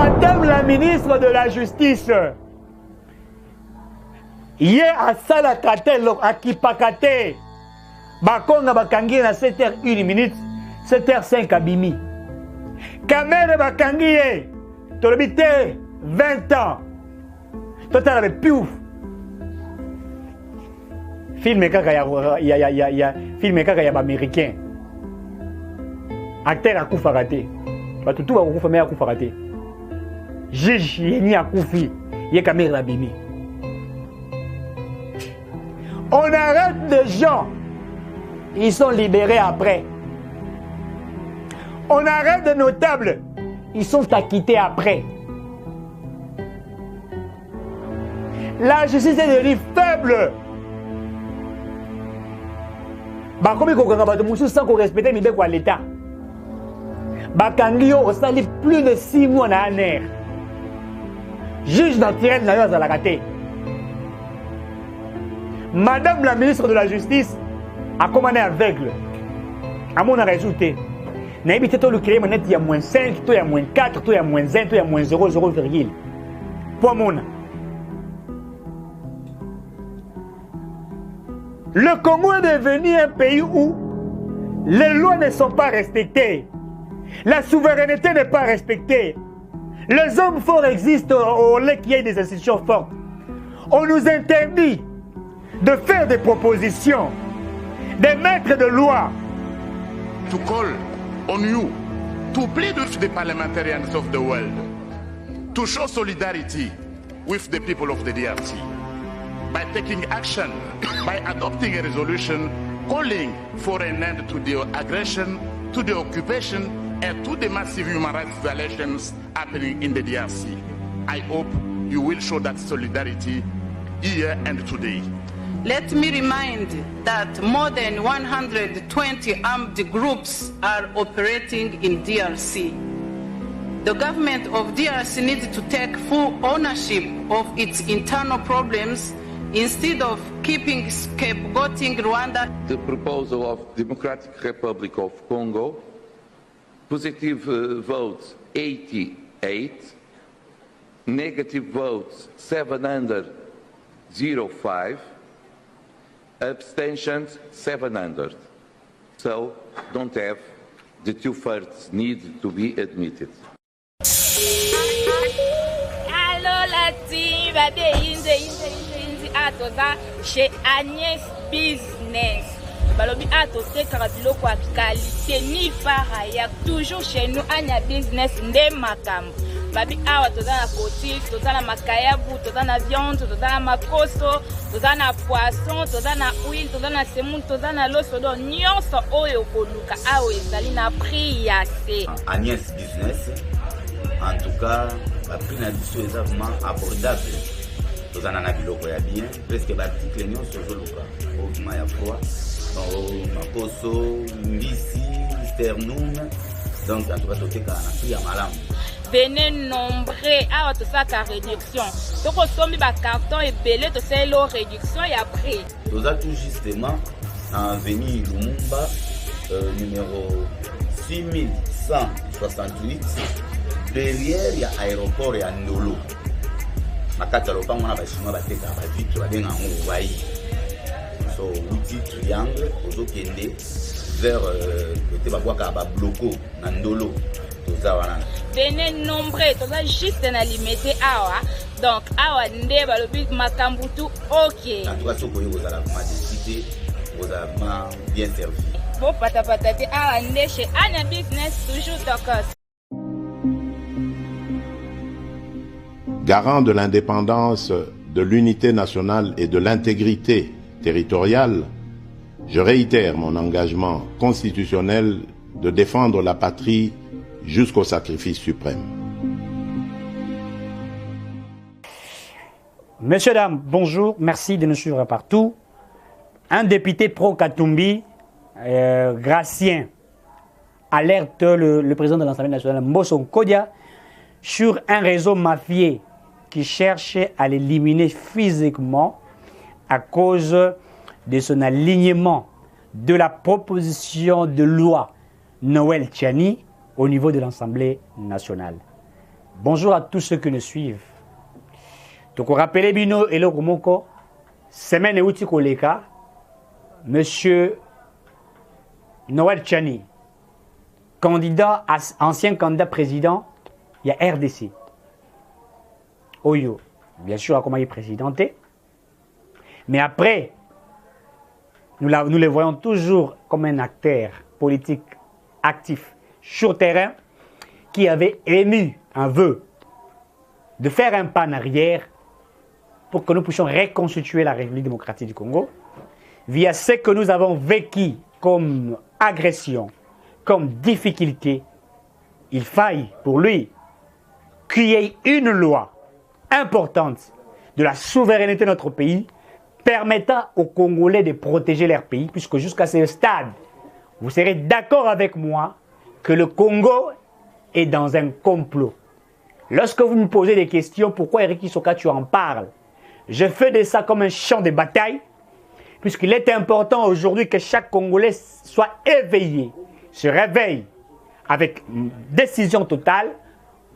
Madame la ministre de la Justice, hier à Salakate, à Kipakate, Bakonga Bakangi à 7h01 minute, 7h05 à Bimi. Kamere Bakangi, tu l'habitais 20 ans. Toi, tu avais plus ouf. Film kaka ya film kaka ya américain. Acteur akufa raté. Batutu ba kufa mais akufa raté. Juge yeni akufi, ye caméra bimi. On arrête des gens. Ils sont libérés après. On arrête des notables. Ils sont acquittés après. La justice est devenue faible. Bakomi kokanga bato musu sans qu'on respecte mibeko à l'état. Bakangi au sali plus de 6 mois na aner. Juge naturel na yo azalaka te. Madame la ministre de la Justice a commandé aveugle. A mon résulté. Na évité to le créer manette il y a -5, toi il y a -4, toi il y a -1, toi il y a -0,0. Pour mon. Le Congo est devenu un pays où les lois ne sont pas respectées. La souveraineté n'est pas respectée. Les hommes forts existent au lieu qu'il y ait des institutions fortes. On nous interdit de faire des propositions, des maîtres de loi. To call on you to plead with the parliamentarians of the world to show solidarity with the people of the DRC. By taking action, by adopting a resolution calling for an end to the aggression, to the occupation, and to the massive human rights violations happening in the DRC. I hope you will show that solidarity here and today. Let me remind that more than 120 armed groups are operating in DRC. The government of DRC needs to take full ownership of its internal problems instead of keeping scapegoating Rwanda. The proposal of Democratic Republic of Congo, positive votes 88, negative votes 705, abstentions 700. So don't have the 2/3 need to be admitted. Allô la team, atoza chez Agnès Business. Balobi atose karabiloko a qualité ni faraya toujours chez nous Agnès Business nde makambo. Babi awa toza na cotique, toza na makayabu, toza na viande, toza na makoso, toza na poisson, toza na huile, toza na semoule, toza na loso do nyonso oyo koluka awa ezali na prix ya se. Agnès Business, en tout cas, la prix d'addition est vraiment abordable. Toza na biloko ya bien, presque l'article nyonso zoluka. Au maya froid, makoso, mbisi, sternum, donc en tout cas toteka na prix ya malamu. Venez nombreux à votre sac à réduction. Donc, on sommes par carton et belé, tout c'est l'eau réduction et après. Nous avons tout justement en avenue Lumumba, numéro 6168, derrière il y a l'aéroport et à Ndolo. Makata lopa on a bâtiment bateka ba vitre ba denga on wai. So outil triangle ozo kende vers côté ba kwaka ba bloco na Ndolo. Venez nombreux, tu vas juste en limiter awa. Donc awa nde balobi makambutu OK. En tout cas ce que vous allez décider, vous allez bien servi. Bon patapatati awa nde chez Agnès Business toujours tokos. Garant de l'indépendance, de l'unité nationale et de l'intégrité territoriale, je réitère mon engagement constitutionnel de défendre la patrie jusqu'au sacrifice suprême. Messieurs, dames, bonjour, merci de nous suivre partout. Un député pro-Katumbi, Gracien, alerte le président de l'Assemblée nationale, Mbosso Kodia, sur un réseau mafieux qui cherche à l'éliminer physiquement à cause de son alignement de la proposition de loi Noël Tchani au niveau de l'Assemblée nationale. Bonjour à tous ceux qui nous suivent. Donc, on rappelle Bino et le Komoko, semaine où tu koleka, Monsieur Noël Tchani, ancien candidat président, il y a RDC. Oyo, bien sûr, comment il est présidenté. Mais après, nous les voyons toujours comme un acteur politique actif sur terrain qui avait émis un vœu de faire un pas en arrière pour que nous puissions reconstituer la République démocratique du Congo via ce que nous avons vécu comme agression, comme difficulté. Il faille pour lui qu'il y ait une loi importante de la souveraineté de notre pays permettant aux Congolais de protéger leur pays, puisque jusqu'à ce stade, vous serez d'accord avec moi que le Congo est dans un complot. Lorsque vous me posez des questions, pourquoi Eric Isoka tu en parles? Je fais de ça comme un champ de bataille, puisqu'il est important aujourd'hui que chaque Congolais soit éveillé, se réveille avec une décision totale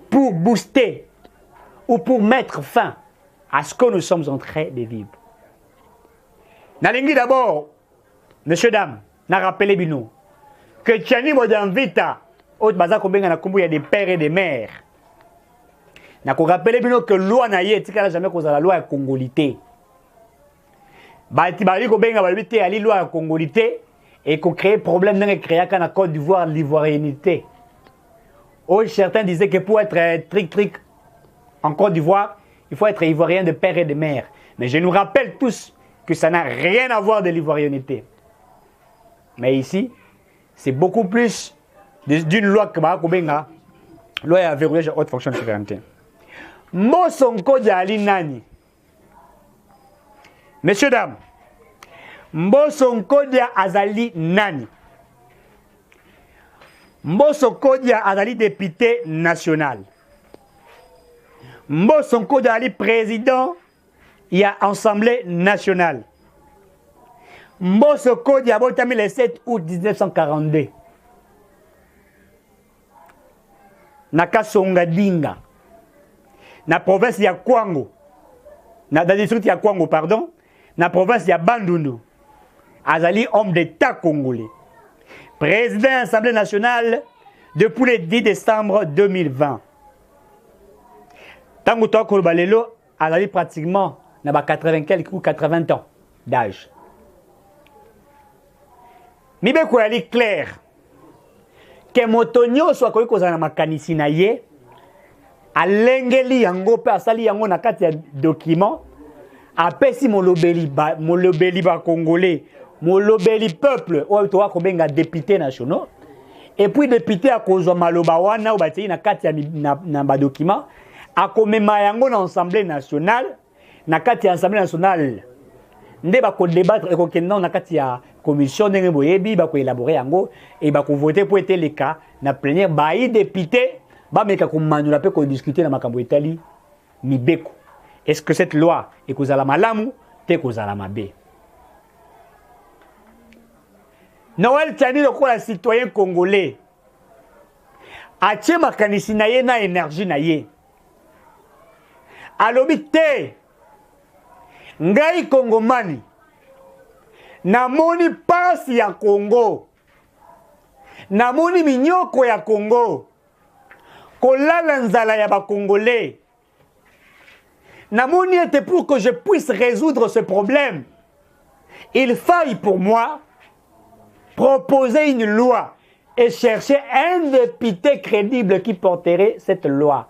pour booster ou pour mettre fin à ce que nous sommes en train de vivre. Nalingi d'abord, messieurs, dames, n'a rappelé Bino, que Tchani Modamvita, au Bazar Kobenga na Kumbu, il y a des pères et des mères. N'a rappelé Bino que loi n'a jamais causé la loi à congolité. Bati Kobenga balbité à loi à congolité et qu'on crée problème dans le créa qu'en Côte d'Ivoire l'ivoirianité. Oh, certains disaient que pour être tric en Côte d'Ivoire, il faut être ivoirien de père et de mère. Mais je nous rappelle tous que ça n'a rien à voir de l'ivoirianité. Mais ici, c'est beaucoup plus d'une loi que Kobenga, loi à verrouillage de haute fonction de souveraineté. Mbosonko Diali Nani. Messieurs, dames, Mbosonko Dia Azali Nani. Mbosonko Dia Azali député national. Mbosonko Dia Ali président, il y a Assemblée nationale. Mbosonko Dia Botami le 7 août 1942. Nakasonga Dinga. Na province ya Kwango. Na district ya Kwango, pardon. Na province ya Bandundu. Azali homme d'État congolais. Président de l'Assemblée nationale depuis le 10 décembre 2020. Tango Toko Balelo, Azali pratiquement na 80 quelques ou 80 ans d'âge. Mibe Kouali clair que motonyo soit koyi kozana makanisi na ye alengeli yango pe asali yango na kati ya document apesi molobeli ba congolais molobeli peuple oyo to akobenga député nationaux et puis député akozwa maloba wana obati na kati ya na ba document akomema yango na assemblée nationale na kati ya assemblée nationale nde ba ko débattre ko kenda na kati ya commission ndenge boyebi ba ko élaborer yango et ba ko voter pour être le cas na plénière ba yi député ba meka ko manula pe ko discuter na makambo etali mibeko. Est-ce que cette loi est kozala malamu te kozala mabe? Noël Tchani lokola citoyen congolais atie makanisi na ye na énergie na ye alobi te ngai kongomani namoni pasi ya Congo namoni minyoko ya Congo kolala nzala ya ba congolais namoni ete pour que je puisse résoudre ce problème il faille pour moi proposer une loi et chercher un député crédible qui porterait cette loi.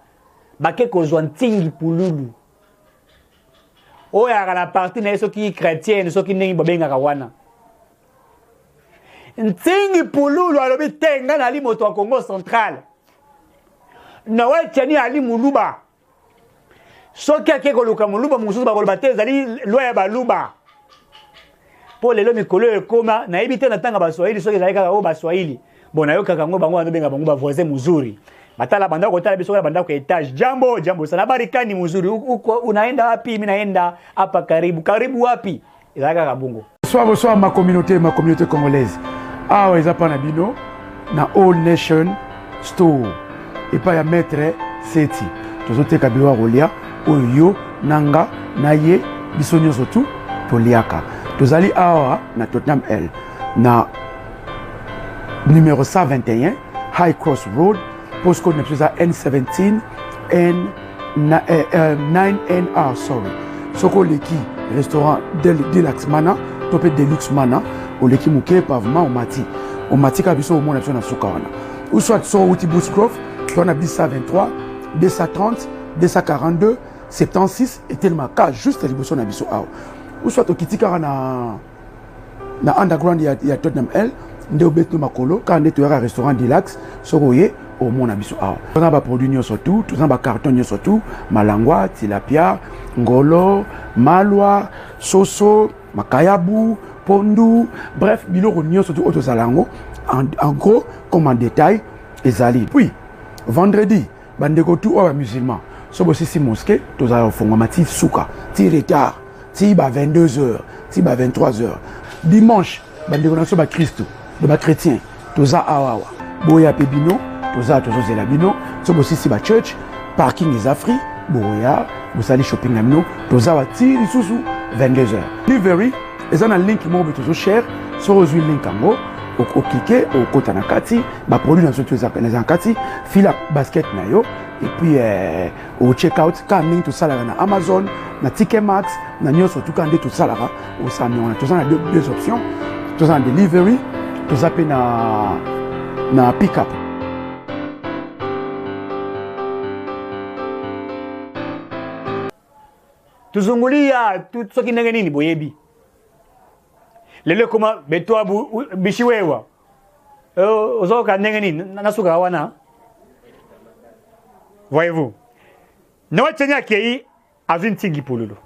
Baké kozwan tingi pululu. Oya la partie na soki chrétienne soki ndenge babenga kawana. Tingi pululu alobi tenga na li moto wa Congo central. Noël Tchani ali muluba. Soki akeko luka muluba mususu ba koloba te zali loi ba luba. Pour les lomi kolo ekoma na ebite na tanga ba Swahili soki zali kaka o ba Swahili. Bona yo kaka ngo bango wana benga bango ba voisin muzuri. Batala banda ko tala biso banda ko etage. Jambo sana barikani muzuri. Unaenda wapi? Mimi naenda hapa karibu. Karibu wapi? Izaka kabungo. Bonsoir ma communauté congolaise. Ah ouais, ça pas na bino na All Nation Store. Et pas ya maître seti tozoteka biloko kolia oyo yo nanga na ye biso nyonso tu toliaka tozali awa na Tottenham L na numéro 121 High Cross Road postcode na biso N17 9NR sorry soko leki restaurant Deluxe Mana to pe Deluxe Mana oleki muke pavement omati ka biso omona biso na suka wana ou soit so outi Bushcroft to na bis 123 230 242 76 et tellement cas juste liboso na biso awa ou soit okitika na underground ya Tottenham L nde obeto makolo ka nde to ya restaurant Deluxe soko ye omona biso awa tozana ba produit nyonso tu tozana ba carton nyonso tu malangwa tilapia ngolo malwa soso makayabu pondu bref biloko nyonso tu otozalango en gros comme en détail ezali puis vendredi bandeko tu oba musulman so bosisi mosquée tozala ofonga mati suka ti retard ti ba 22h ti ba 23h dimanche bandeko na so ba Christo de ba chrétien toza awawa boya pe bino toza tozozela bino so bosisi ba church parking is free boya bosali shopping na bino toza wa ti lisusu 22h delivery ezana link moko tozo share so ozwi link yango okike okota na kati ba produit na soto na kati fila basket na yo et puis au check out quand link to salaka na Amazon na Ticketmax na nyonso tout quand nde to salaka au sami toza na deux options toza na delivery toza pe na pick up. Tuzungulia tout ce qui n'est ni boyebi. Lele koma betwa bishiwewa. Ozoka nengeni nasuka wana. Voyez-vous. No tenya kei azintingi pululu.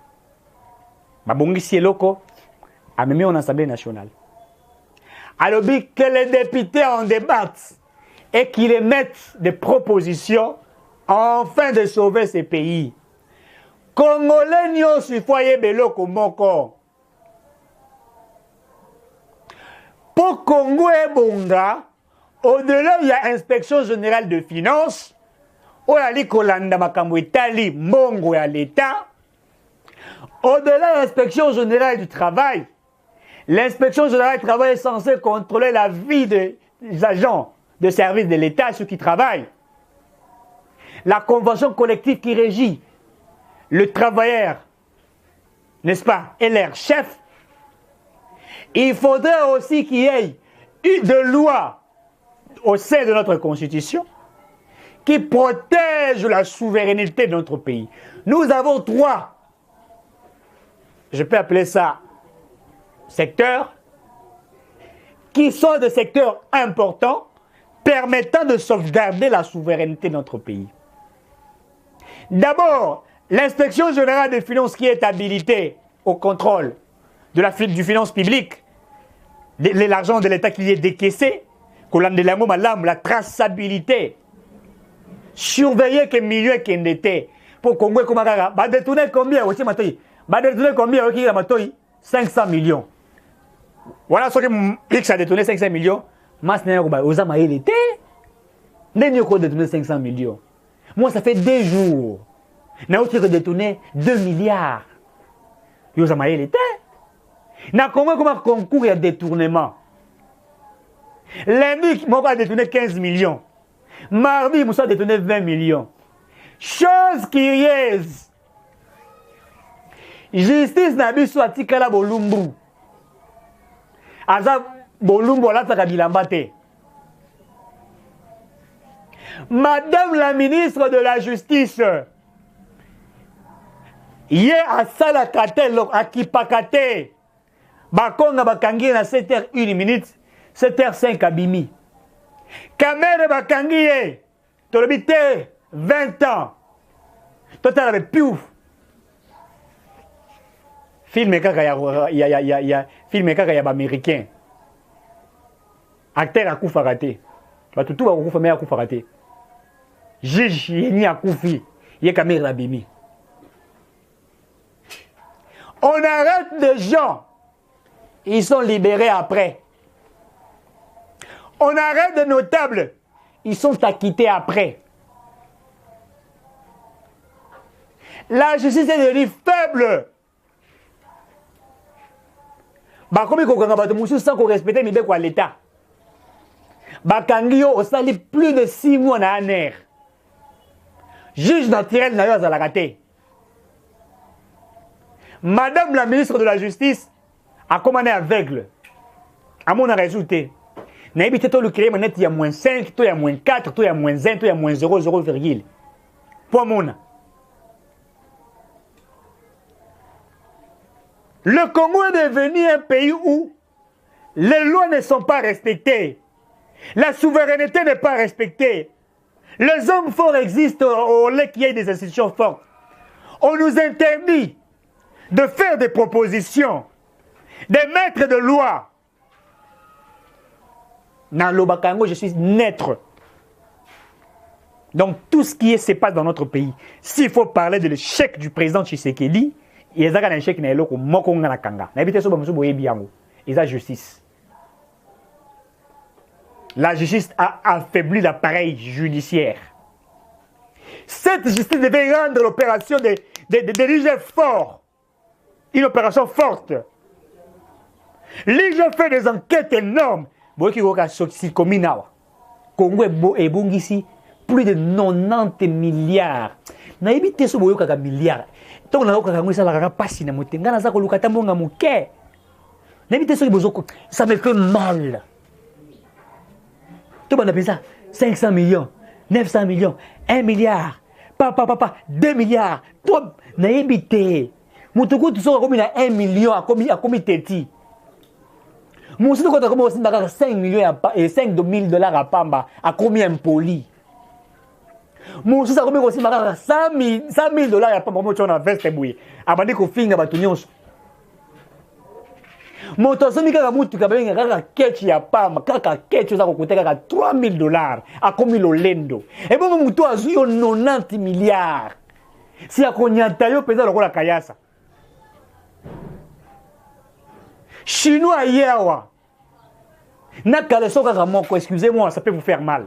Mabongisi eloko amemi en Assemblée nationale. Alors que les députés en débattent et qu'ils émettent des propositions afin de sauver ces pays. Congolais nyonso foye beloko moko. Pour Congo et Bonga, au-delà il y a inspection générale de finances, oyali kolanda makambo etali mbongo ya l'État. Au-delà de l'inspection générale du travail, l'inspection générale du travail est censée contrôler la vie des agents de service de l'État, ceux qui travaillent. La convention collective qui régit le travailleur, n'est-ce pas, et leur chef. Il faudrait aussi qu'il y ait une de loi au sein de notre Constitution qui protège la souveraineté de notre pays. Nous avons trois, je peux appeler ça secteurs, qui sont des secteurs importants permettant de sauvegarder la souveraineté de notre pays. D'abord, l'inspection générale des finances qui est habilitée au contrôle du finance publique, l'argent de l'État qui est décaissé, la traçabilité, surveiller que millions qui endettés pour Congo comme ça, va détourner combien aussi matoi, va détourner combien aussi matoi 500 millions. Voilà ce que X a détourné 500 millions, mas n'a pas osé mailler l'été, n'est pas détourné 500 millions. Moi ça fait 2 jours, n'a pas détourné 2 milliards. Yo osé mailler l'été. Na comment concours à détournement. Lundi, moi a détourné 15 millions. Mardi, moi a détourné 20 millions. Chose curieuse. Justice n'a pas soit tikala bolumbu. Aza bolumbu la ta bilamba te. Madame la ministre de la Justice, hier à Salakate, à Kipakate, Bakonga bakangi na 7h01, 7h05 abimi. Kamere bakangi tolobite 20 ans. Total avec piouf. Film kaka ya film kaka ya américain. Acteur akufa raté. Batutu bakufa mais akufa raté. Juge yeni akufi, ye kamera abimi. On arrête des gens. Ils sont libérés après. On arrête des notables. Ils sont acquittés après. La justice est devenue faible. Comme sans qu'on respecte l'État. Bakangio a sali plus de 6 mois dans un air. Juge naturel n'a pas raté. Madame la ministre de la Justice a commandé aveugle. À mon résultat. N'a évité tout le créer, mais il y a moins 5, il y a moins 4, il y a moins 1, il y a moins 0, 0, pour mon. Le Congo est devenu un pays où les lois ne sont pas respectées. La souveraineté n'est pas respectée. Les hommes forts existent au lieu qu'il y ait des institutions fortes. On nous interdit de faire des propositions, des maîtres de loi. Dans l'Obakango, je suis neutre. Donc tout ce qui se passe dans notre pays, s'il faut parler de l'échec du président Tshisekedi, il y a un échec qui est là, il y a justice. La justice a affaibli l'appareil judiciaire. Cette justice devait rendre l'opération des dirigeants forts. Une opération forte. Les gens font des enquêtes énormes. Congo est bon ici. Plus de 90 milliards. Na évité ce boyo kaka milliards. Tant on a kaka ngisa la pasi na motenga na zako lukata mbonga muke. Na évité ce bozoko, ça me fait mal. Tout le monde appelle ça 500 millions, 900 millions, 1 milliard, papa, 2 milliards, 3. Na évité. Mutuku tu sors comme 1 million à combien teti. Mon site quand comme 5 millions et 5 000 dollars à Pamba à combien impoli. Mon site comme aussi 100 000 dollars à Pamba moi tu en veste bouille. Abandi ko finga batunyoso. Mon tosomi kaka mutu kabenga kaka kechi ya Pamba kaka kechi za kokuta kaka 3 000 dollars à combien lolendo. Et bon mutu azu 90 milliards. Si akonyata yo pesa lokola kayasa. Chinois hier, excusez-moi, ça peut vous faire mal.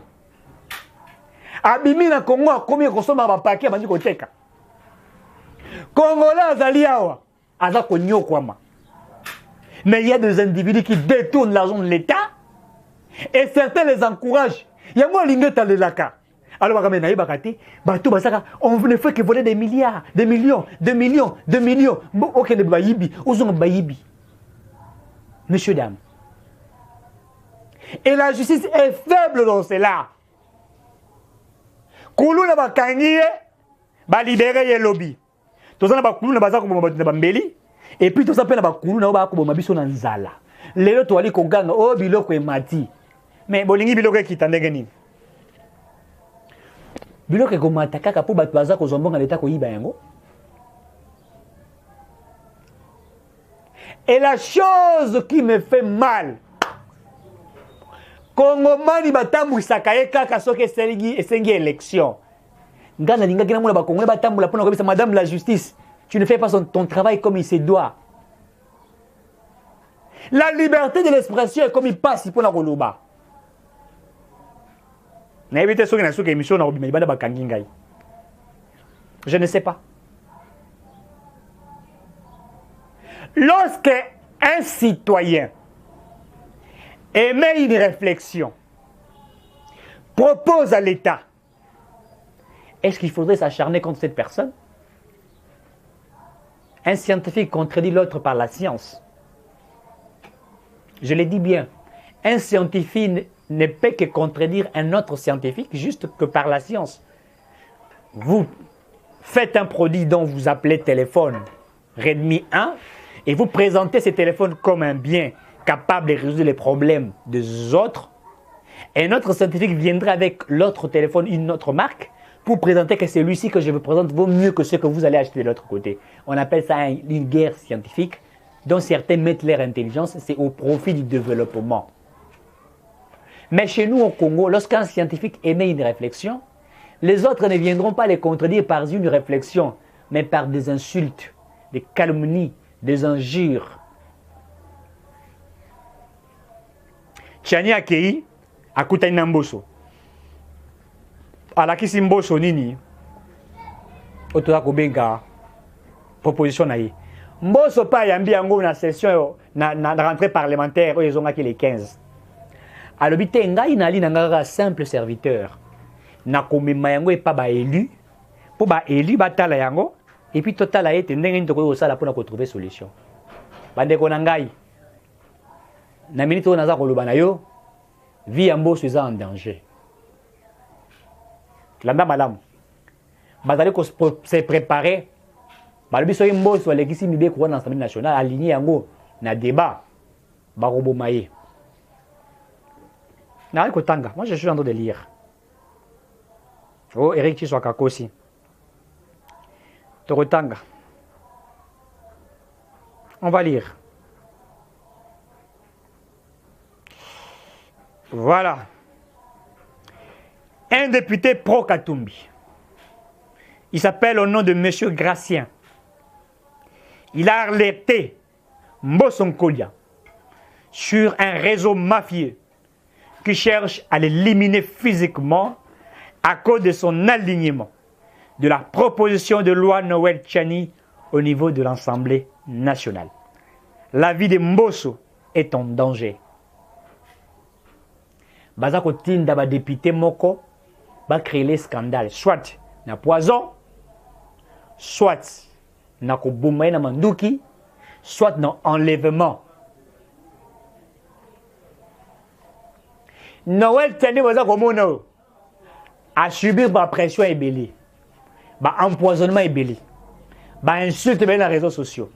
Abimi na Congo, combien consomme un paquet, bandi koteka. Congolais azaliawa, azako nyokwama. Mais il y a des individus qui détournent l'argent de l'État et certains les encouragent. Il y a moi l'ingeta de l'aka. Alors on ne fait que voler des milliards, des millions, des millions, des millions. Ok, des bayibi, osons bayibi. Messieurs, dames. Et la justice est faible dans cela. Koulou na ba kangiye, ba libérer les lobbies. Tout ça na ba koulou na ba za ko ba mbeli. Et puis tout ça pe na ba koulou na ba ko ba biso na nzala. Lelo to ali ko ganga o biloko e mati. Mais bolingi biloko ki tandenge nini? Biloko ko mata kaka po ba baza ko zombonga leta ko yiba yango. Et la chose qui me fait mal, Congomani batambu sakaye kaka soke esengi élection. Ngana linga kina mula ba Congolais batambu la pona ko madame la justice, tu ne fais pas ton travail comme il se doit. La liberté de l'expression est comme il passe pour la koloba. Na évité soki na soki émission na obima ibanda ba kangi ngai. Je ne sais pas. Lorsque un citoyen émet une réflexion, propose à l'État, est-ce qu'il faudrait s'acharner contre cette personne? Un scientifique contredit l'autre par la science. Je le dis bien, un scientifique ne peut que contredire un autre scientifique juste que par la science. Vous faites un produit dont vous appelez téléphone Redmi 1, et vous présentez ce téléphone comme un bien capable de résoudre les problèmes des autres, et un autre scientifique viendra avec l'autre téléphone, une autre marque, pour présenter que celui-ci que je vous présente vaut mieux que ce que vous allez acheter de l'autre côté. On appelle ça une guerre scientifique, dont certains mettent leur intelligence, c'est au profit du développement. Mais chez nous au Congo, lorsqu'un scientifique émet une réflexion, les autres ne viendront pas les contredire par une réflexion, mais par des insultes, des calomnies, des injures. Tchani Akei akutani na mboso. Alakisi mboso nini? Otoza kobenga proposition naïe. Mboso pas yambi yango na session na rentrée parlementaire ils ont acquis les 15. Alors bité ngai nali nanga simple serviteur. Na komema yango et pas ba élu. Pour ba élu batala yango et puis total a été ndenge ndoko osala pour na trouver solution. Bande ko ngai. Na minute on a koloba na yo vie ya Mboso eza en danger. Landa madame. Bazali ko se préparer. Balobi soki Mboso alekisi mibe ko na Assemblée nationale aligné yango na débat. Ba robomaye. Na ko tanga. Moi je suis en train de lire. Oh Eric Chiswaka aussi. Torotanga. On va lire. Voilà. Un député pro-Katumbi. Il s'appelle au nom de M. Gracien. Il a alerté Mboso Nkolia sur un réseau mafieux qui cherche à l'éliminer physiquement à cause de son alignement de la proposition de loi Noël Tchani au niveau de l'Assemblée nationale. La vie de Mboso est en danger. Bazako tinda ba député moko ba créer les scandales soit na poison soit na ko boumay na manduki soit na enlèvement. Noël Tchani bazako mono a subir ba pression ebeli ba empoisonnement ebeli ba insulte dans les réseaux sociaux.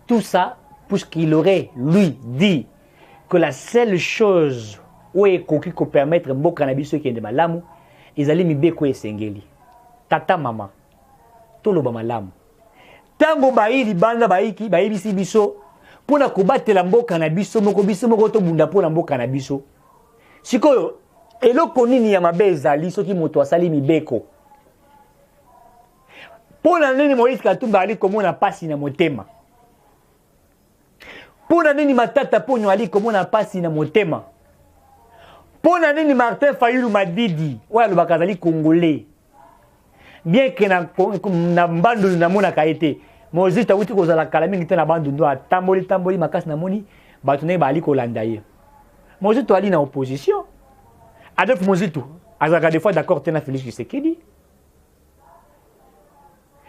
Tout ça puisqu'il aurait lui dit que la seule chose où est coquille qui permettre un beau cannabis qui est de malamu, ils allaient m'y ko esengeli. Tata mama, tout le malamu. Tango baïli banda baïki baïbisi biso pour na combattre la mbo cannabis moko biso moko to bunda pour la mbo cannabis. Sikoyo eloko nini ya mabe ezali soki moto asali mibeko. Pour na nini Moïse Katumbi ali komona pasi na motema. Pour na nini matata ponyo ali komona pasi na motema. Pour na nini Martin Fayulu Madidi oya lo bakazali congolais. Bien que na mbandu na mona kaete. Mozita wuti kozala kala mingi te na bandu ndo tamboli makasi na moni batune ba ali kolanda ye. Mozito ali na opposition. Adolphe Mozito azaka des fois d'accord tena Félix Tshisekedi.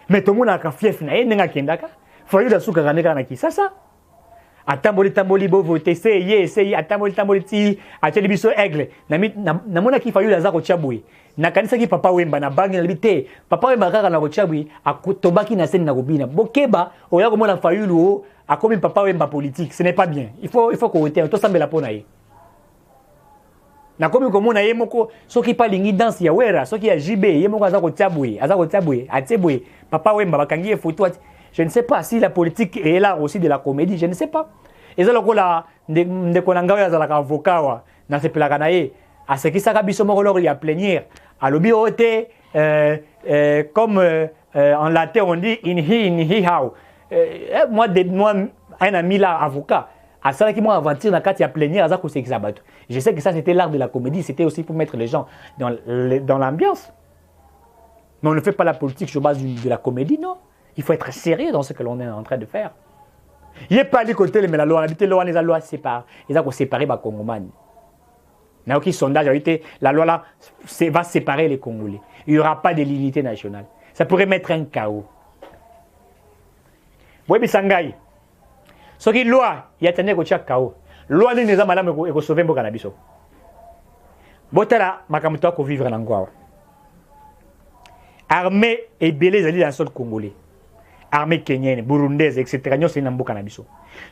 Mais tout le monde a un fief na yenga kendaka. Fayulu da suka kaneka na Kisasa. Atamboli bo voter essayer atamboli ti ateli biso aigle na mona ki Fayulu azako chabui na kanisa ki papa wemba na bangi na libite papa wemba kaka na ko chabui akutobaki na seni na kobina bokeba oya ko mona Fayulu akomi papa wemba politique ce n'est pas bien il faut ko woter to sambela pona ye na komi ko mona ye moko soki pa lingi danse ya wera soki ya JB ye moko azako chabui atebui papa wemba bakangi photo. Je ne sais pas si la politique est là aussi de la comédie, je ne sais pas. Et ça, de konanga ya zalaka avocat na se pelaka na ye a ce qui saka biso moko lor ya plénière à lobi ote comme en latin on dit in he how moi un ami là avocat a ça qui moi aventure na kati ya plénière aza ko sekisa bato. Je sais que ça c'était l'art de la comédie, c'était aussi pour mettre les gens dans l'ambiance. Mais on ne fait pas la politique sur base de la comédie, non. Il faut être sérieux dans ce que l'on est en train de faire. Il n'y a pas de côté, mais la loi, la loi sépare. Ils ont séparé les Congolais. Il n'y a aucun sondage, la loi là va séparer les Congolais. Il n'y aura pas de l'unité nationale. Ça pourrait mettre un chaos. Oui, mais Sangai. Ce qui est loi, il y a un chaos. Loi n'est pas madame et sauver mon cannabis. Botala, ma camuta ko vivre en Angoua. Armée et belé dans le sol congolais. Armée kenyenne, burundaise, etc. Nous c'est nambo cannabis.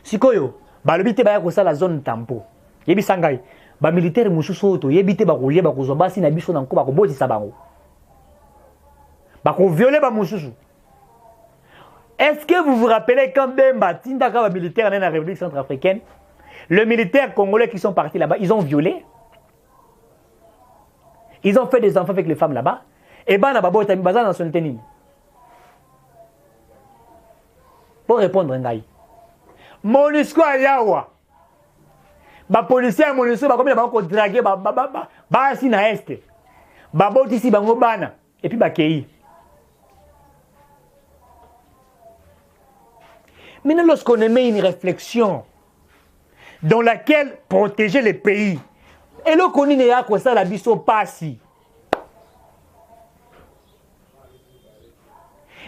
Sikoyo, balobite ba ko la zone tampo. Yebi sangai, ba militaire mususu to yebite ba ko lieba ko zoba si na biso na ko ba ko botisa bango. Ba ko violer ba mususu. Est-ce que vous vous rappelez quand Bemba Tindaka ba militaire dans la République centrafricaine, les militaires congolais qui sont partis là-bas, ils ont violé. Ils ont fait des enfants avec les femmes là-bas. Et ben, on a bazar dans son tenue. Pour répondre, Ngaï. Monusco à Yawa. Ba policier Monusco, ba comme ba ko draguer ba si na est. Ba boti si bango bana et puis ba kei. Maintenant, lorsqu'on émet une réflexion dans laquelle protéger les pays, et là, qu'on y a quoi ça, la biso passi.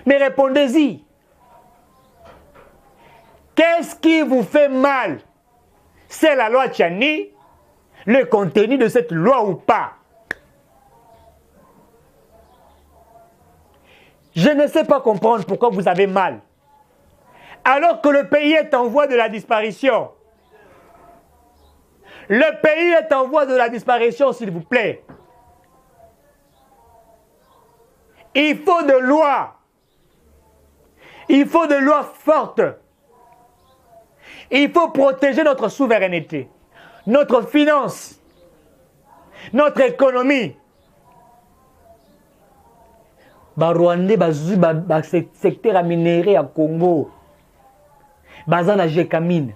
Mais répondez-y. Qu'est-ce qui vous fait mal? C'est la loi Tchani, le contenu de cette loi ou pas? Je ne sais pas comprendre pourquoi vous avez mal. Alors que le pays est en voie de la disparition. Le pays est en voie de la disparition, s'il vous plaît. Il faut de lois. Il faut de lois fortes. Il faut protéger notre souveraineté, notre finance, notre économie. Rwandais, secteur minéré à Congo, bazana Jekamine,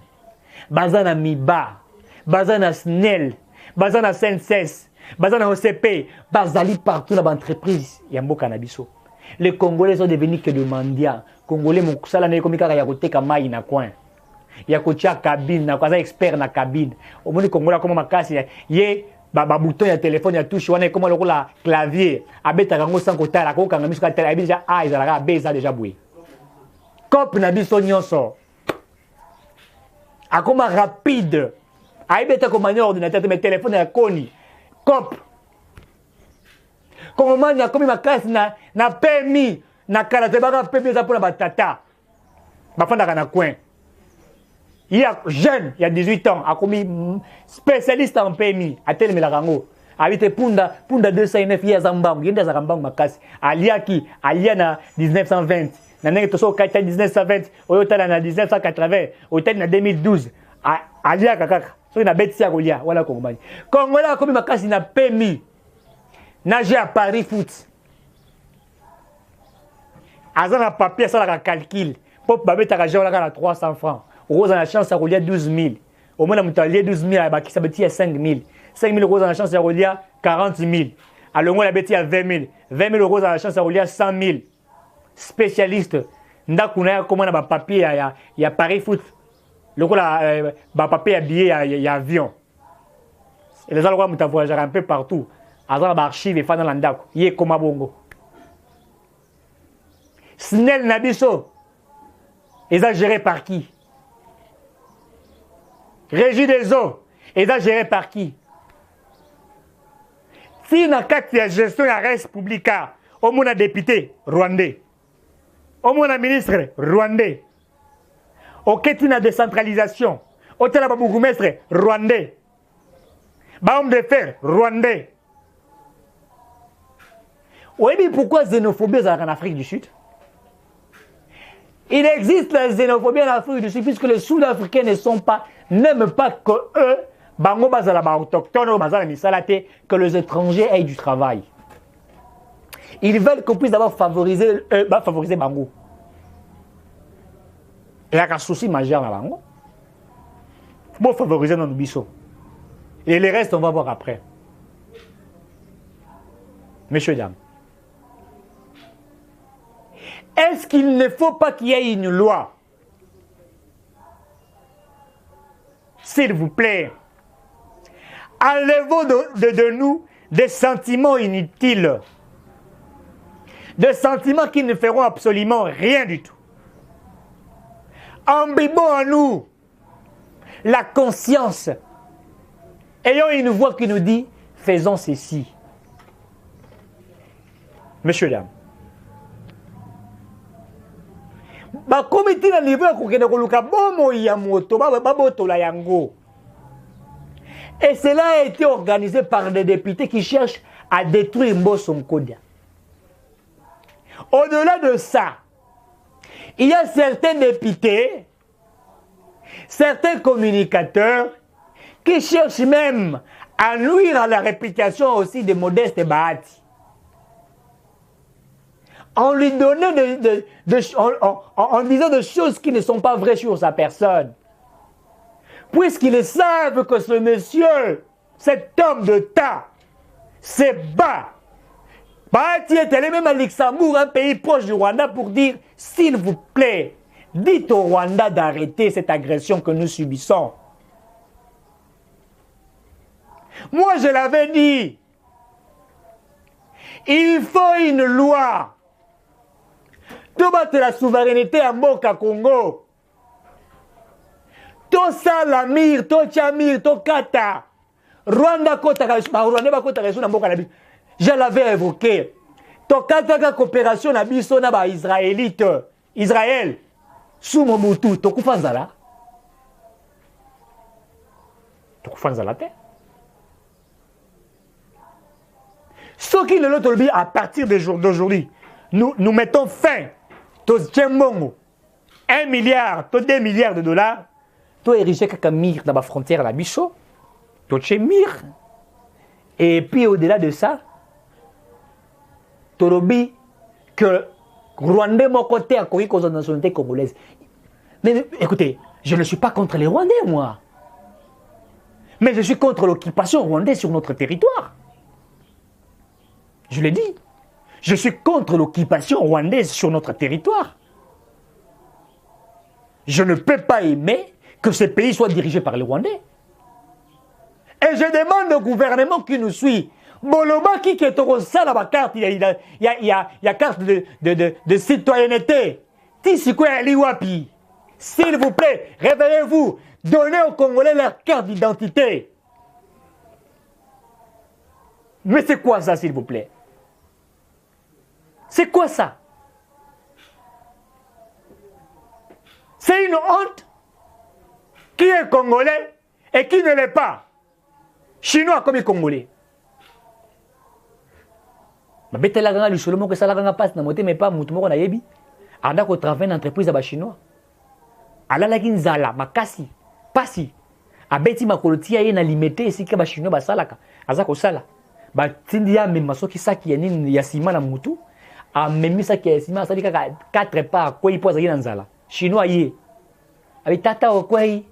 bazana Miba, bazana Snell, bazana Senses, bazana OCP, bazali partout dans l'entreprise. Yambo Cannabiso. Les Congolais sont devenus que des mendiants. Congolais, mon kusala n'est comme il y a côté Kamaï na coin. Il y a côté cabine, na quoi expert na cabine. Au moins les Congolais comme ma casse, yé. Bouton ya téléphone ya touche wana comme le la clavier abeta kango sans côté la ko kanga miska télé déjà a ezalaka beza déjà boué cop na biso nyonso akoma rapide aibeta ko manière ordinateur mais téléphone ya koni cop comment ya comme ma casse na permis na kala te baka permis za pour na batata bafanda kana coin. Il y a jeune, il y a 18 ans, a commis spécialiste en PMI, à tel Melarango. Habité Punda 209, il y a Zambang, il y a Zambang Makas, Alia qui, Alia na 1920, Nanek Toso Kaita 1920, Oyota na 1980, Oyota na 2012, Alia Kakak, so il y a Betsia Golia, voilà Kongoman. Kongola a commis Makas, il a PMI, nager à Paris foot. Azan a papier, ça la calcul, Pop Babet a gagné à 300 francs. Rose en la chance à rouler 12 000. Au moins, on a 12 000, qui s'abattit à 5 000. 5 000 roses en la chance à rouler 40 000. À l'au moins, la bêtise à 20 000. 20 000 roses en la chance à rouler 100 000. Spécialiste. Ndakuna, comment on a papier, il y a Paris Foot. Le coup, papier, billet, il y a avion. Et les endroits où tu as voyagé un peu partout. Azar archive et fan dans l'andako. Il est comme à Bongo. Snell Nabiso. Ils ont géré par qui? Régie des eaux, et ça géré par qui? Si dans le cadre de la gestion de la res publica, au moins un député rwandais, au moins un ministre rwandais, au cas de la décentralisation, au cas de la bourgmestre rwandais, homme de fer rwandais. Oui, mais pourquoi xénophobie en Afrique du Sud? Il existe la xénophobie en Afrique du Sud puisque les Sud-Africains ne sont pas, n'aiment pas que eux, bango bazala ba autochtones, bazala misalate, que les étrangers aient du travail. Ils veulent qu'on puisse d'abord favoriser bango. Il y a un souci majeur dans bango. Il faut favoriser nos bisous. Et les restes, on va voir après. Messieurs, dames. Est-ce qu'il ne faut pas qu'il y ait une loi? S'il vous plaît, enlevons de nous des sentiments inutiles, des sentiments qui ne feront absolument rien du tout. Imbibons en nous la conscience. Ayons une voix qui nous dit, faisons ceci. Messieurs, dames. Comité na niveau ya kokende koluka bomo ya moto babotola yango. Et cela a été organisé par des députés qui cherchent à détruire Mbosso Nkodia. Au-delà de ça, il y a certains députés, certains communicateurs qui cherchent même à nuire à la réputation aussi de Modeste Bahati. En lui donnant en disant des choses qui ne sont pas vraies sur sa personne. Puisqu'ils savent que ce monsieur, cet homme de tas, se bat. Bahati est allé même à Luxembourg, un pays proche du Rwanda, pour dire, s'il vous plaît, Dites au Rwanda d'arrêter cette agression que nous subissons. Moi, je l'avais dit. Il faut une loi. Tout battre la souveraineté à Mboka Congo. Tout ça, la mire, tout chamir, tout kata. Rwanda kota Rwanda ba kota na Mboka na biso. Je l'avais évoqué. Tout kata coopération na biso na ba israélite. Israël. Sous Mobutu, tout kufanzala. Tout kufanzala te. Ce qui est l'autre à partir d'aujourd'hui, nous mettons fin au 1 milliard, 2 milliards de dollars, tout érigé comme mire dans la frontière à la Bichot, tout chez mire. Et puis au-delà de ça, tout le que Rwandais mon côté a corrigé la nationalité congolaise. Mais écoutez, je ne suis pas contre les Rwandais, moi. Mais je suis contre l'occupation rwandaise sur notre territoire. Je l'ai dit. Je suis contre l'occupation rwandaise sur notre territoire. Je ne peux pas aimer que ce pays soit dirigé par les Rwandais. Et je demande au gouvernement qui nous suit, Boloba qui est au sein de la carte, il y a carte de citoyenneté. S'il vous plaît, réveillez-vous, donnez aux Congolais leur carte d'identité. Mais c'est quoi ça, s'il vous plaît? C'est quoi ça? C'est une honte. Qui est Congolais et qui ne l'est pas? Chinois comme Congolais. Mais tu as dit que ça n'a pas de mais pas moutoumoko na yebi. Anda ko travailler dans entreprise à chinois. Ala la kinzala makasi pasi. Abeti makolotia ye na limité ici que ba chinois ba salaka. Aza ko sala. Ba tindia même masoki saki ya nini ya sima na mutu. A même saki ya sima sali kaka 4 pas quoi il pose na nzala. Chinois ye. Abi tata okwei.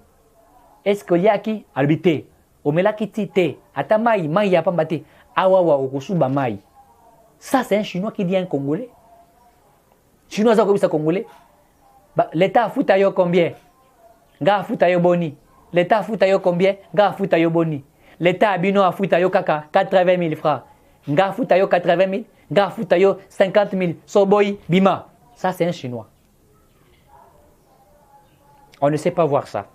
Est-ce que yaki albité. Omelaki tite. Atamai mai ya pambate. Awawa okosuba mai. Ça, c'est un Chinois qui dit un Congolais. Chinois, ça, c'est un Congolais. L'État a foutu à combien? Ga a foutu à boni. L'État a foutu à combien? Ga a foutu à boni. L'État a bino a foutu à kaka 80 000 francs. Ga a foutu à 80 000. Ga a foutu à 50 000. Soboy, bima. Ça, c'est un Chinois. On ne sait pas voir ça.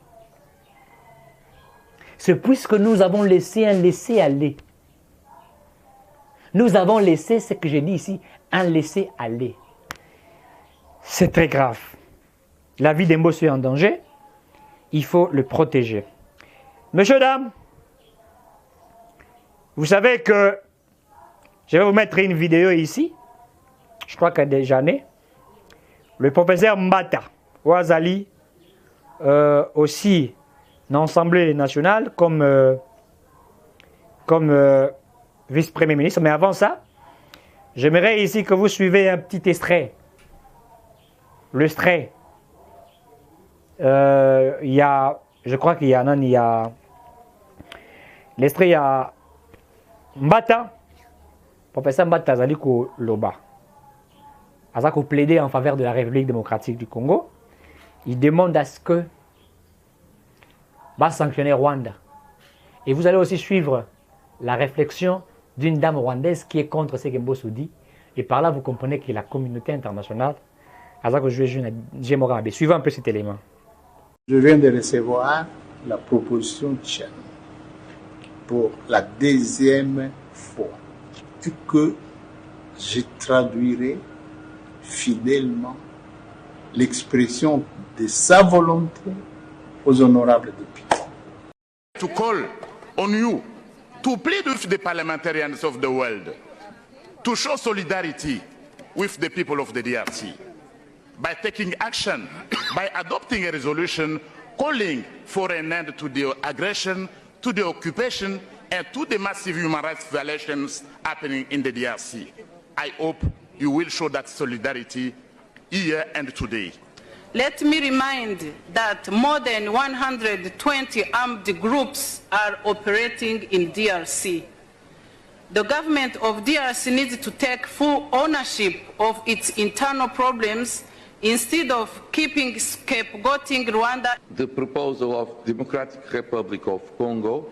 C'est puisque nous avons laissé un laisser-aller. Nous avons laissé ce que j'ai dit ici, un laisser-aller. C'est très grave. La vie d'Embosso est en danger. Il faut le protéger. Messieurs, dames, vous savez que je vais vous mettre une vidéo ici. Je crois qu'elle est déjà née. Le professeur Mbata, Ouazali, aussi dans l'Assemblée nationale, comme vice-premier ministre. Mais avant ça, j'aimerais ici que vous suivez un petit extrait. L'extrait. Il y a, je crois qu'il y a l'extrait, il y a Mbata, professeur Mbata Zaliko Loba. Azako plaidait en faveur de la République démocratique du Congo. Il demande à ce que va sanctionner Rwanda. Et vous allez aussi suivre la réflexion d'une dame rwandaise qui est contre ce que Mbosso dit. Et par là, vous comprenez que la communauté internationale a joué. Suivez un peu cet élément. Je viens de recevoir la proposition de Tchad pour la deuxième fois et que je traduirai fidèlement l'expression de sa volonté aux honorables députés. To call on you to plead with the parliamentarians of the world to show solidarity with the people of the DRC by taking action, by adopting a resolution calling for an end to the aggression, to the occupation, and to the massive human rights violations happening in the DRC. I hope you will show that solidarity here and today. Let me remind that more than 120 armed groups are operating in DRC. The government of DRC needs to take full ownership of its internal problems Instead of keeping scapegoating Rwanda, The proposal of Democratic Republic of Congo,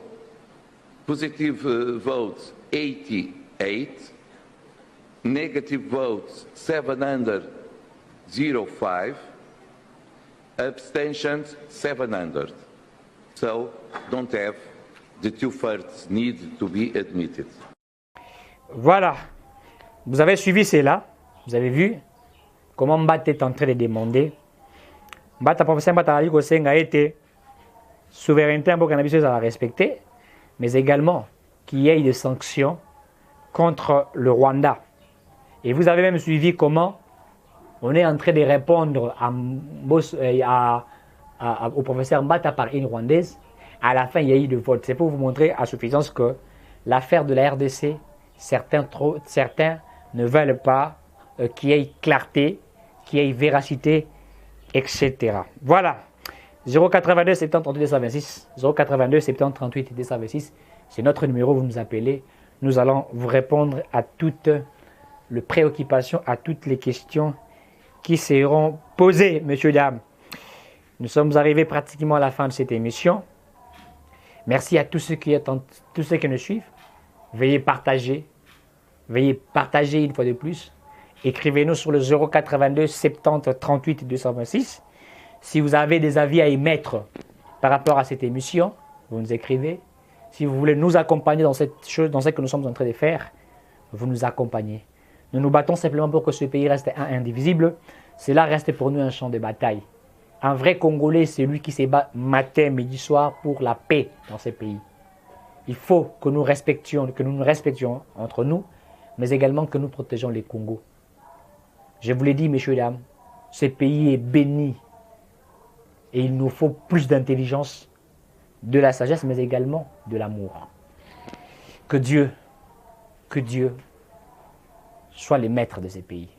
positive votes 88, negative votes 705, abstentions 700. So don't have the two-thirds need to be admitted. Voilà. Vous avez suivi cela. Vous avez vu comment Mbata est en train de demander. Mbata, professeur Mbata, a été souveraineté en cannabis à respecter, mais également qu'il y ait des sanctions contre le Rwanda. Et vous avez même suivi comment on est en train de répondre au professeur Mbata par une Rwandaise. À la fin, il y a eu le vote. C'est pour vous montrer à suffisance que l'affaire de la RDC, certains ne veulent pas qu'il y ait clarté, qu'il y ait véracité, etc. Voilà. 082 70 38 226, 082 70 38 226, c'est notre numéro, vous nous appelez. Nous allons vous répondre à toutes les préoccupations, à toutes les questions qui seront posées, messieurs, dames. Nous sommes arrivés pratiquement à la fin de cette émission. Merci à tous ceux qui nous suivent. Veuillez partager une fois de plus. Écrivez-nous sur le 082 70 38 226. Si vous avez des avis à émettre par rapport à cette émission, vous nous écrivez. Si vous voulez nous accompagner dans cette chose, dans ce que nous sommes en train de faire, vous nous accompagnez. Nous nous battons simplement pour que ce pays reste indivisible. Cela reste pour nous un champ de bataille. Un vrai Congolais, c'est lui qui se bat matin, midi, soir pour la paix dans ce pays. Il faut que nous nous respections entre nous, mais également que nous protégeons les Congos. Je vous l'ai dit, messieurs et dames, ce pays est béni. Et il nous faut plus d'intelligence, de la sagesse, mais également de l'amour. Que Dieu soit le maître de ces pays.